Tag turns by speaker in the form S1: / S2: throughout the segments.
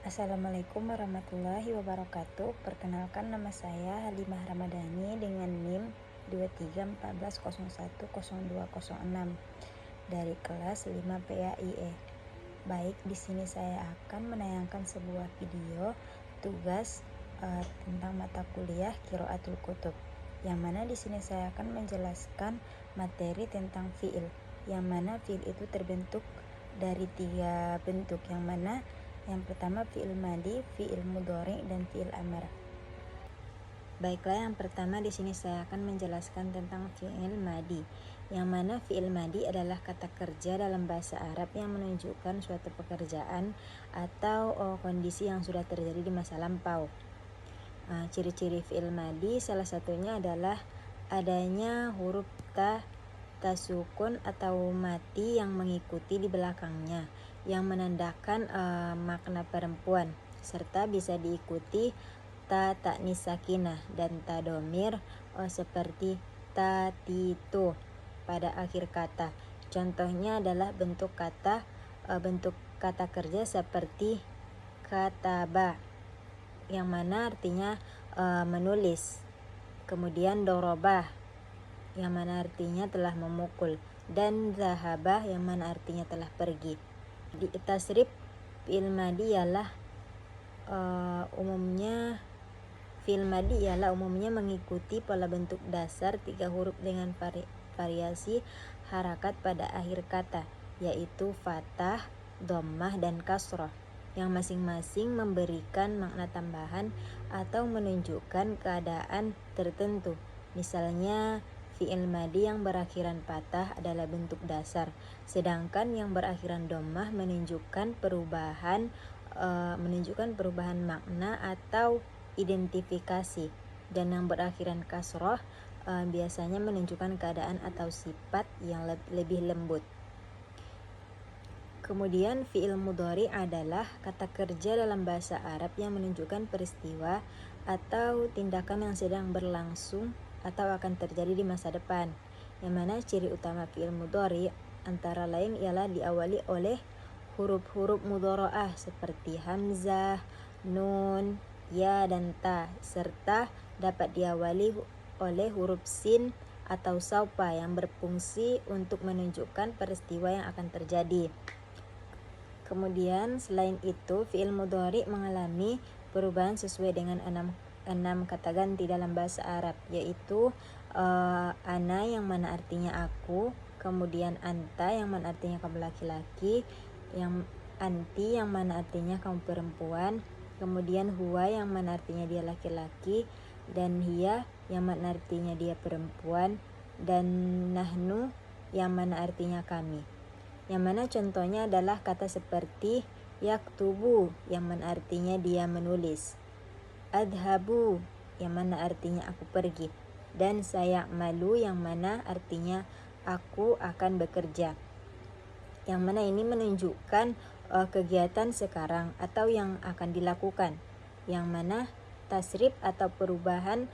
S1: Assalamualaikum warahmatullahi wabarakatuh. Perkenalkan, nama saya Halimah Ramadhani dengan NIM 2314010206 dari kelas 5 PAIE. Baik, di sini saya akan menayangkan sebuah video tugas tentang mata kuliah Qiraatul Kutub. Yang mana di sini saya akan menjelaskan materi tentang fiil. Yang mana fiil itu terbentuk dari 3 bentuk, yang mana yang pertama fiil madi, fiil mudhari, dan fiil amar. Baiklah, yang pertama di sini saya akan menjelaskan tentang fiil madi. Yang mana fiil madi adalah kata kerja dalam bahasa Arab yang menunjukkan suatu pekerjaan atau kondisi yang sudah terjadi di masa lampau. Ciri-ciri fiil madi salah satunya adalah adanya huruf ta sukun atau mati yang mengikuti di belakangnya, yang menandakan makna perempuan, serta bisa diikuti ta ta'nis sakinah dan ta domir seperti ta titu pada akhir kata. Contohnya adalah bentuk kata kerja seperti kataba, yang mana artinya menulis. Kemudian dorobah, yang mana artinya telah memukul, dan zahabah, yang mana artinya telah pergi. Di tasrif fiil madi ialah umumnya mengikuti pola bentuk dasar 3 huruf dengan variasi harakat pada akhir kata, yaitu fathah, dhammah, dan kasrah, yang masing-masing memberikan makna tambahan atau menunjukkan keadaan tertentu. Misalnya, fiil madi yang berakhiran patah adalah bentuk dasar, sedangkan yang berakhiran dhammah menunjukkan perubahan makna atau identifikasi, dan yang berakhiran kasroh biasanya menunjukkan keadaan atau sifat yang lebih lembut. Kemudian fiil mudhari adalah kata kerja dalam bahasa Arab yang menunjukkan peristiwa atau tindakan yang sedang berlangsung atau akan terjadi di masa depan, yang mana ciri utama fiil mudhari antara lain ialah diawali oleh huruf-huruf mudharaah seperti hamzah, nun, ya, dan ta, serta dapat diawali oleh huruf sin atau saupa yang berfungsi untuk menunjukkan peristiwa yang akan terjadi. Kemudian selain itu, fiil mudhari mengalami perubahan sesuai dengan enam kata ganti dalam bahasa Arab, yaitu ana yang mana artinya aku, kemudian anta yang mana artinya kamu laki-laki, yang anti yang mana artinya kamu perempuan, kemudian huwa yang mana artinya dia laki-laki, dan hiya yang mana artinya dia perempuan, dan nahnu yang mana artinya kami. Yang mana contohnya adalah kata seperti yaktubu yang mana artinya dia menulis, adhabu yang mana artinya aku pergi, dan saya malu yang mana artinya aku akan bekerja. Yang mana ini menunjukkan kegiatan sekarang atau yang akan dilakukan, yang mana tasrif atau perubahan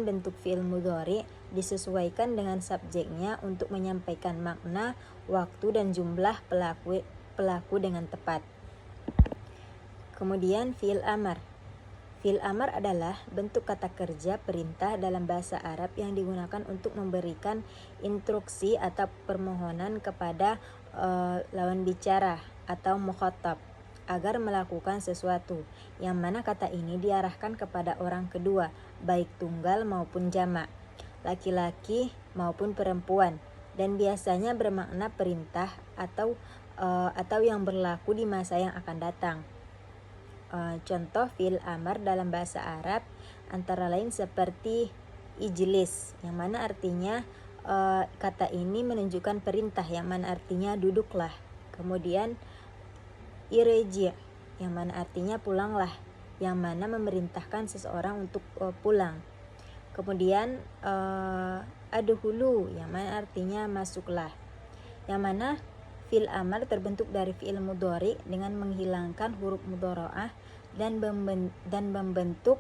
S1: bentuk fiil mudhari disesuaikan dengan subjeknya untuk menyampaikan makna, waktu, dan jumlah pelaku dengan tepat. Kemudian fiil amar. Fiil amar adalah bentuk kata kerja perintah dalam bahasa Arab yang digunakan untuk memberikan instruksi atau permohonan kepada lawan bicara atau mukhatab agar melakukan sesuatu, yang mana kata ini diarahkan kepada orang kedua, baik tunggal maupun jamak, laki-laki maupun perempuan, dan biasanya bermakna perintah atau yang berlaku di masa yang akan datang. Contoh fiil amar dalam bahasa Arab antara lain seperti ijlis, yang mana artinya kata ini menunjukkan perintah, yang mana artinya duduklah. Kemudian irji, yang mana artinya pulanglah, yang mana memerintahkan seseorang untuk pulang. Kemudian adhulu, yang mana artinya masuklah, yang mana fiil amar terbentuk dari fiil mudhari dengan menghilangkan huruf mudharaah dan membentuk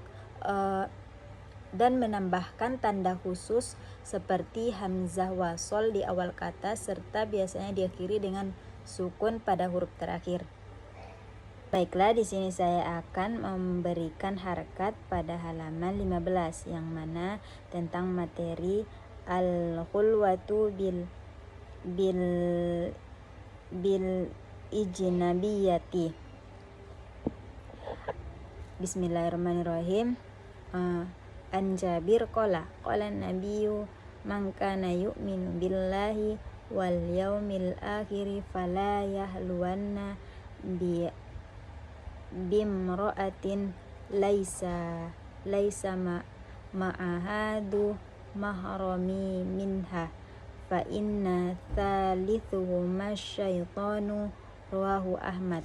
S1: dan menambahkan tanda khusus seperti hamzah wasol di awal kata, serta biasanya diakhiri dengan sukun pada huruf terakhir. Baiklah, di sini saya akan memberikan harkat pada halaman 15 yang mana tentang materi al-khulwatu bil bil ijnabiyati. Bismillahirrahmanirrahim. An Jabir qala nabiyyu man kana yu'minu billahi wal yaumil akhir fala yahluwanna bimra'atin laisa ma'ahadu mahrami minha fa inna thalithuhuma syaitanu rawahu Ahmad.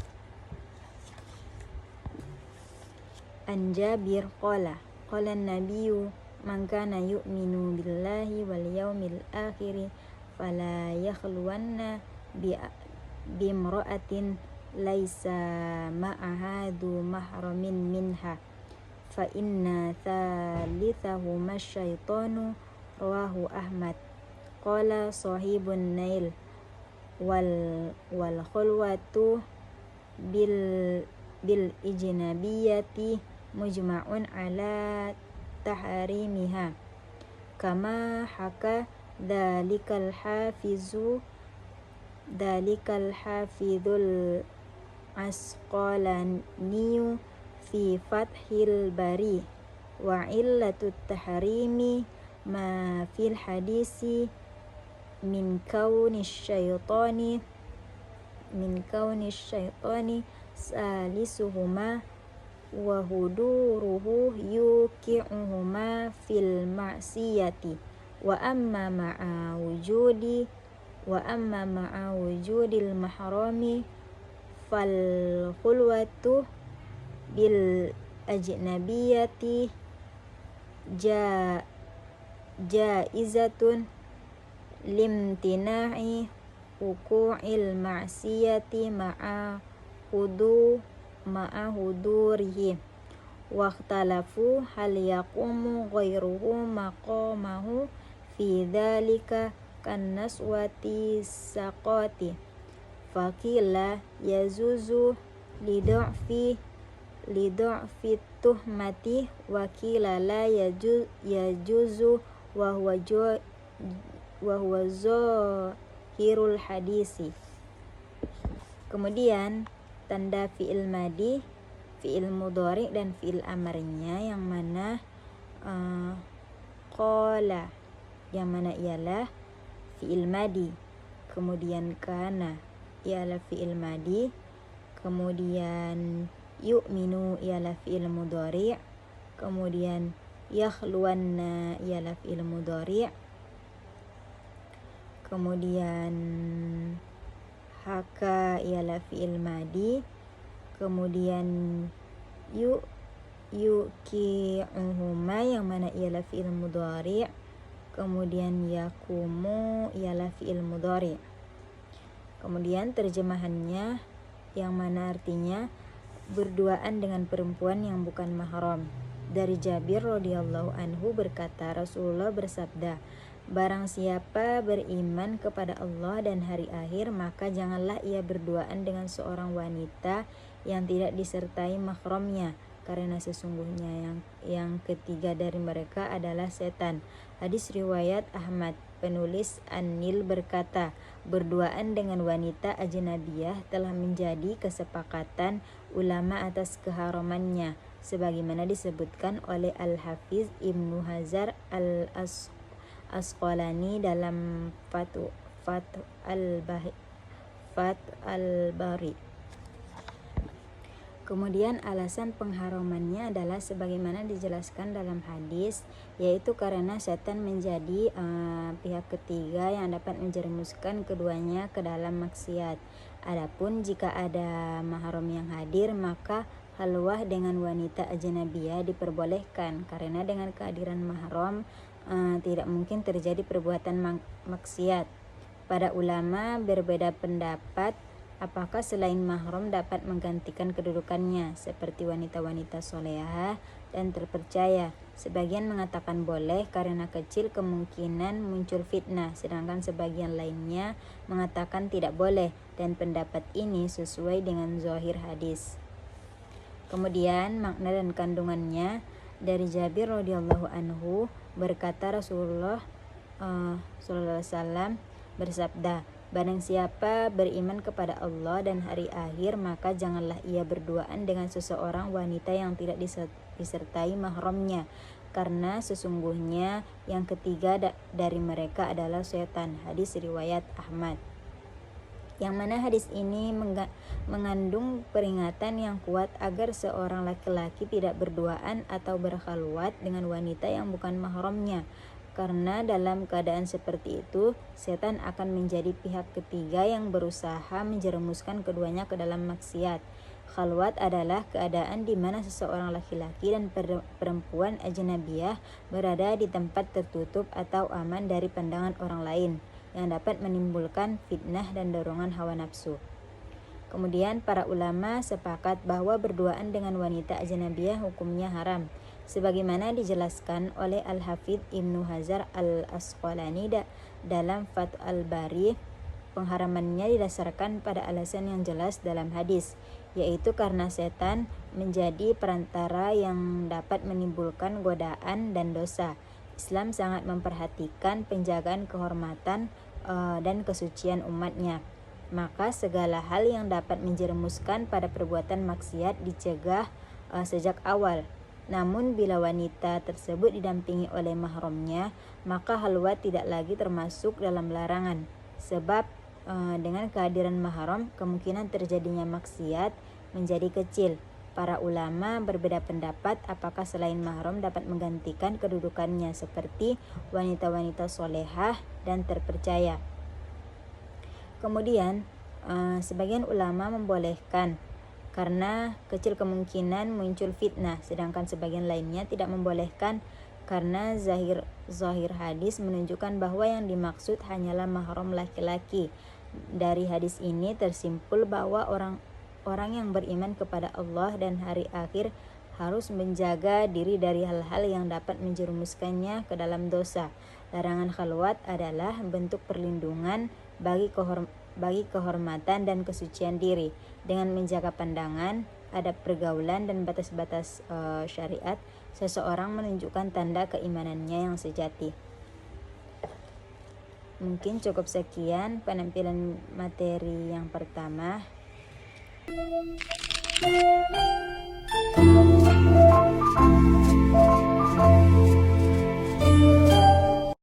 S1: An Jabir qala nabiyyu man kana yu'minu billahi wal yaumil akhir fala yakhluwanna bimra'atin laisa ma'ahadu mahramin minha fa inna thalithahuma syaitanu rawahu Ahmad. Qala sahibun nail wal khulwatu bil ijnabiyati mujma'un ala taharimiha kama haka dalikal hafizul Asqalaniyu fi Fathil Bari wa illatut tahrimi ma fil hadisi min kauni syaitani salisuhuma wa huduruhu yuqi'uhuma fil ma'siyati wa amma ma'a wujudil mahrami fal khulwatu bil ajnabiyati jaizatun limtina'i wuqu'il ma'siyati ma'a hudurihi wa ikhtalafu hal yaqumu ghairuhu maqamahu fi dhalika kan naswati saqati faqila yazuzu lidu'fi tuhmati wa qila la yajuzu wa huwa zahirul hadisi. Kemudian tanda fi'il madi, fi'il mudhari dan fi'il amarnya yang mana qala yang mana ialah fi'il madi, kemudian kana ialah fi'il madi, kemudian yu'minu ialah fi'il mudhari, kemudian yakhluwanna ialah fi'il mudhari, kemudian haka ialah fi'il madi, kemudian yuqi'uhuma yang mana ialah fi'il mudhari, kemudian yakumu ialah fi'il mudhari. Kemudian terjemahannya yang mana artinya berduaan dengan perempuan yang bukan mahram. Dari Jabir radhiyallahu anhu berkata, Rasulullah bersabda, barang siapa beriman kepada Allah dan hari akhir, maka janganlah ia berduaan dengan seorang wanita yang tidak disertai mahramnya, karena sesungguhnya yang ketiga dari mereka adalah setan. Hadis riwayat Ahmad. Penulis An-Nil berkata, berduaan dengan wanita ajnabiyah telah menjadi kesepakatan ulama atas keharamannya, sebagaimana disebutkan oleh Al-Hafiz Ibnu Hajar Al-Asqalani dalam Fath al-Bari. Kemudian alasan pengharamannya adalah sebagaimana dijelaskan dalam hadis, yaitu karena setan menjadi pihak ketiga yang dapat menjerumuskan keduanya ke dalam maksiat. Adapun jika ada mahram yang hadir, maka halwah dengan wanita ajnabiyah diperbolehkan, karena dengan kehadiran mahram tidak mungkin terjadi perbuatan maksiat. Para ulama berbeda pendapat apakah selain mahram dapat menggantikan kedudukannya seperti wanita-wanita solehah dan terpercaya. Sebagian mengatakan boleh karena kecil kemungkinan muncul fitnah, sedangkan sebagian lainnya mengatakan tidak boleh, dan pendapat ini sesuai dengan zahir hadis. Kemudian makna dan kandungannya dari Jabir radhiyallahu anhu berkata Rasulullah sallallahu alaihi wasallam bersabda, barang siapa beriman kepada Allah dan hari akhir, maka janganlah ia berduaan dengan seseorang wanita yang tidak disertai mahramnya, karena sesungguhnya yang ketiga dari mereka adalah setan. Hadis riwayat Ahmad. Yang mana hadis ini mengandung peringatan yang kuat agar seorang laki-laki tidak berduaan atau berkhalwat dengan wanita yang bukan mahramnya, karena dalam keadaan seperti itu setan akan menjadi pihak ketiga yang berusaha menjerumuskan keduanya ke dalam maksiat. Khalwat adalah keadaan di mana seseorang laki-laki dan perempuan ajnabiyah berada di tempat tertutup atau aman dari pandangan orang lain, yang dapat menimbulkan fitnah dan dorongan hawa nafsu. Kemudian para ulama sepakat bahwa berduaan dengan wanita ajnabiyah hukumnya haram, sebagaimana dijelaskan oleh Al-Hafidz Ibnu Hajar Al-Asqalani dalam Fathul Bari. Pengharamannya didasarkan pada alasan yang jelas dalam hadis, yaitu karena setan menjadi perantara yang dapat menimbulkan godaan dan dosa. Islam sangat memperhatikan penjagaan kehormatan dan kesucian umatnya. Maka segala hal yang dapat menjerumuskan pada perbuatan maksiat dicegah sejak awal. Namun bila wanita tersebut didampingi oleh mahramnya, maka khalwat tidak lagi termasuk dalam larangan. Sebab dengan kehadiran mahram, kemungkinan terjadinya maksiat menjadi kecil. Para ulama berbeda pendapat apakah selain mahram dapat menggantikan kedudukannya seperti wanita-wanita solehah dan terpercaya. Kemudian sebagian ulama membolehkan karena kecil kemungkinan muncul fitnah, sedangkan sebagian lainnya tidak membolehkan karena zahir hadis menunjukkan bahwa yang dimaksud hanyalah mahram laki-laki. Dari hadis ini tersimpul bahwa orang yang beriman kepada Allah dan hari akhir harus menjaga diri dari hal-hal yang dapat menjerumuskannya ke dalam dosa. Larangan khalwat adalah bentuk perlindungan bagi kehormatan dan kesucian diri. Dengan menjaga pandangan, adab pergaulan dan batas-batas syariat, seseorang menunjukkan tanda keimanannya yang sejati. Mungkin cukup sekian penampilan materi yang pertama.